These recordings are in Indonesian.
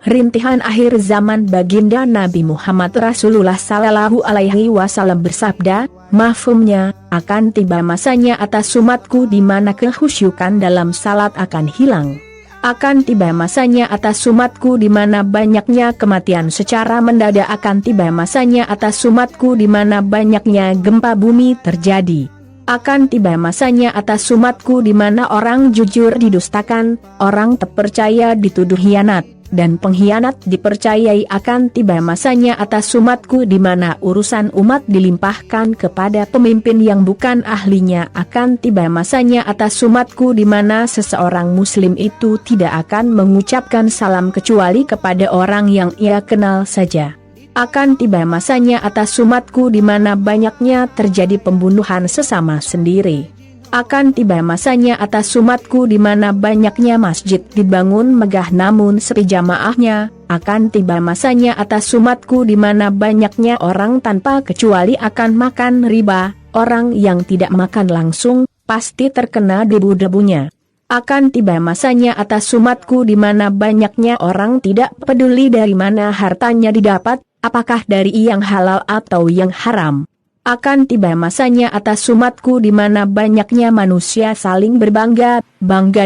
Rintihan akhir zaman baginda Nabi Muhammad Rasulullah Sallallahu Alaihi Wasallam bersabda, mafhumnya, akan tiba masanya atas umatku di mana kehusyukan dalam salat akan hilang. Akan tiba masanya atas umatku di mana banyaknya kematian secara mendadak, akan tiba masanya atas umatku di mana banyaknya gempa bumi terjadi. Akan tiba masanya atas umatku di mana orang jujur didustakan, orang terpercaya dituduh hianat, dan pengkhianat dipercayai. Akan tiba masanya atas umatku di mana urusan umat dilimpahkan kepada pemimpin yang bukan ahlinya. Akan tiba masanya atas umatku di mana seseorang muslim itu tidak akan mengucapkan salam kecuali kepada orang yang ia kenal saja. Akan tiba masanya atas umatku di mana banyaknya terjadi pembunuhan sesama sendiri. Akan tiba masanya atas umatku di mana banyaknya masjid dibangun megah namun sepi jamaahnya. Akan tiba masanya atas umatku di mana banyaknya orang tanpa kecuali akan makan riba. Orang yang tidak makan langsung pasti terkena debu-debunya. Akan tiba masanya atas umatku di mana banyaknya orang tidak peduli dari mana hartanya didapat, apakah dari yang halal atau yang haram. Akan tiba masanya atas umatku di mana banyaknya manusia saling bangga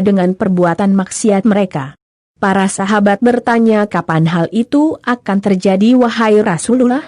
dengan perbuatan maksiat mereka. Para sahabat bertanya, kapan hal itu akan terjadi wahai Rasulullah?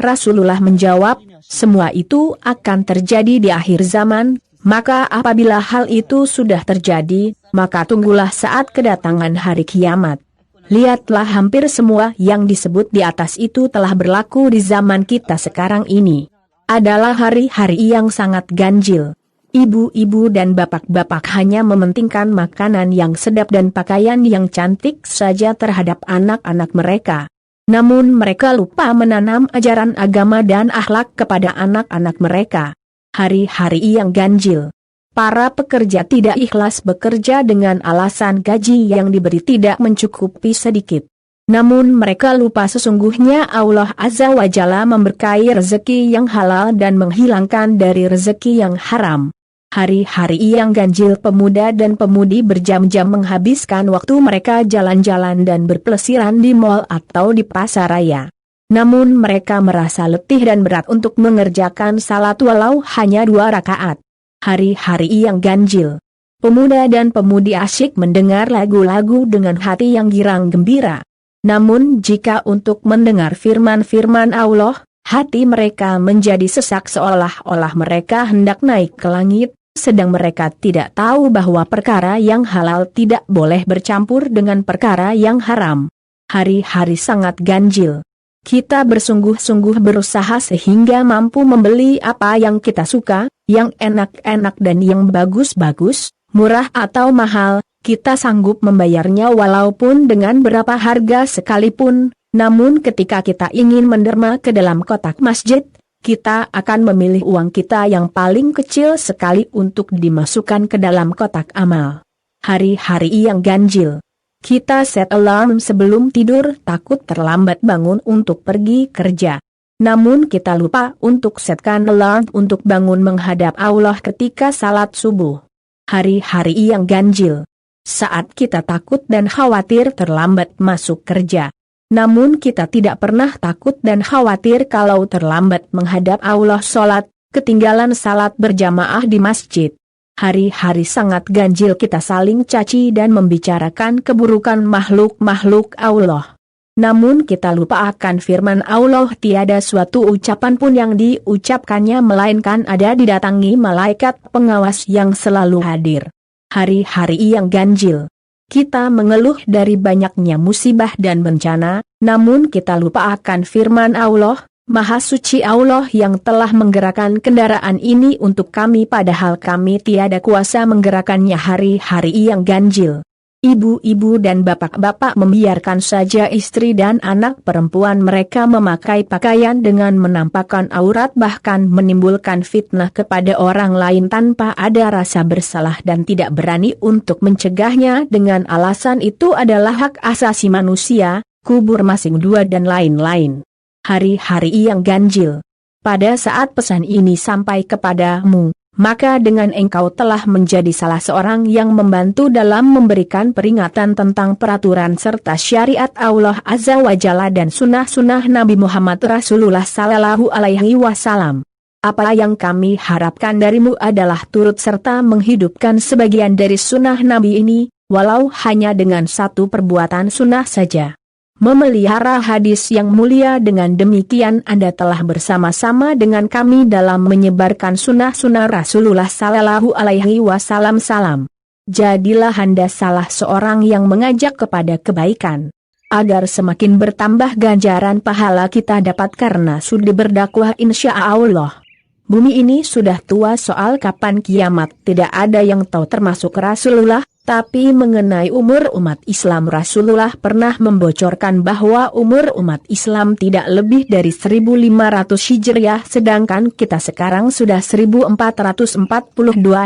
Rasulullah menjawab, semua itu akan terjadi di akhir zaman. Maka apabila hal itu sudah terjadi, maka tunggulah saat kedatangan hari kiamat. Lihatlah, hampir semua yang disebut di atas itu telah berlaku di zaman kita sekarang ini. Adalah hari-hari yang sangat ganjil. Ibu-ibu dan bapak-bapak hanya mementingkan makanan yang sedap dan pakaian yang cantik saja terhadap anak-anak mereka. Namun mereka lupa menanam ajaran agama dan akhlak kepada anak-anak mereka. Hari-hari yang ganjil. Para pekerja tidak ikhlas bekerja dengan alasan gaji yang diberi tidak mencukupi sedikit. Namun mereka lupa sesungguhnya Allah Azza wa Jalla memberkahi rezeki yang halal dan menghilangkan dari rezeki yang haram. Hari-hari yang ganjil, pemuda dan pemudi berjam-jam menghabiskan waktu mereka jalan-jalan dan berpelesiran di mal atau di pasar raya. Namun mereka merasa letih dan berat untuk mengerjakan salat walau hanya 2 rakaat. Hari-hari yang ganjil. Pemuda dan pemudi asyik mendengar lagu-lagu dengan hati yang girang gembira. Namun jika untuk mendengar firman-firman Allah, hati mereka menjadi sesak seolah-olah mereka hendak naik ke langit, sedang mereka tidak tahu bahwa perkara yang halal tidak boleh bercampur dengan perkara yang haram. Hari-hari sangat ganjil. Kita bersungguh-sungguh berusaha sehingga mampu membeli apa yang kita suka, yang enak-enak dan yang bagus-bagus, murah atau mahal, kita sanggup membayarnya walaupun dengan berapa harga sekalipun. Namun ketika kita ingin menderma ke dalam kotak masjid, kita akan memilih uang kita yang paling kecil sekali untuk dimasukkan ke dalam kotak amal. Hari-hari yang ganjil. Kita set alarm sebelum tidur takut terlambat bangun untuk pergi kerja. Namun kita lupa untuk setkan alarm untuk bangun menghadap Allah ketika salat subuh. Hari-hari yang ganjil. Saat kita takut dan khawatir terlambat masuk kerja. Namun kita tidak pernah takut dan khawatir kalau terlambat menghadap Allah sholat, ketinggalan salat berjamaah di masjid. Hari-hari sangat ganjil, kita saling caci dan membicarakan keburukan makhluk-makhluk Allah. Namun kita lupa akan firman Allah, tiada suatu ucapan pun yang diucapkannya melainkan ada didatangi malaikat pengawas yang selalu hadir. Hari-hari yang ganjil. Kita mengeluh dari banyaknya musibah dan bencana, namun kita lupa akan firman Allah, Maha suci Allah yang telah menggerakkan kendaraan ini untuk kami padahal kami tiada kuasa menggerakkannya. Hari-hari yang ganjil. Ibu-ibu dan bapak-bapak membiarkan saja istri dan anak perempuan mereka memakai pakaian dengan menampakkan aurat bahkan menimbulkan fitnah kepada orang lain tanpa ada rasa bersalah dan tidak berani untuk mencegahnya dengan alasan itu adalah hak asasi manusia, kubur masing dua dan lain-lain. Hari-hari yang ganjil. Pada saat pesan ini sampai kepadamu, maka dengan engkau telah menjadi salah seorang yang membantu dalam memberikan peringatan tentang peraturan serta syariat Allah Azza wa Jalla dan sunnah-sunnah Nabi Muhammad Rasulullah Sallallahu Alaihi Wasallam. Apa yang kami harapkan darimu adalah turut serta menghidupkan sebagian dari sunnah Nabi ini, walau hanya dengan satu perbuatan sunnah saja. Memelihara hadis yang mulia, dengan demikian Anda telah bersama-sama dengan kami dalam menyebarkan sunnah-sunnah Rasulullah Sallallahu Alaihi Wasallam. Jadilah Anda salah seorang yang mengajak kepada kebaikan, agar semakin bertambah ganjaran pahala kita dapat karena sudi berdakwah insya Allah. Bumi ini sudah tua, soal kapan kiamat tidak ada yang tahu termasuk Rasulullah. Tapi mengenai umur umat Islam, Rasulullah pernah membocorkan bahwa umur umat Islam tidak lebih dari 1500 Hijriah, sedangkan kita sekarang sudah 1442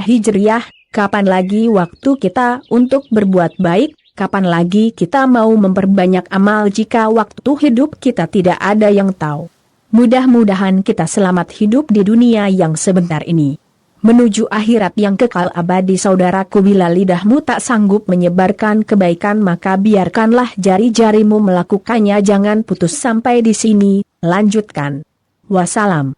Hijriah. Kapan lagi waktu kita untuk berbuat baik? Kapan lagi kita mau memperbanyak amal jika waktu hidup kita tidak ada yang tahu? Mudah-mudahan kita selamat hidup di dunia yang sebentar ini, menuju akhirat yang kekal abadi. Saudaraku, bila lidahmu tak sanggup menyebarkan kebaikan, maka biarkanlah jari-jarimu melakukannya. Jangan putus sampai di sini, lanjutkan. Wassalam.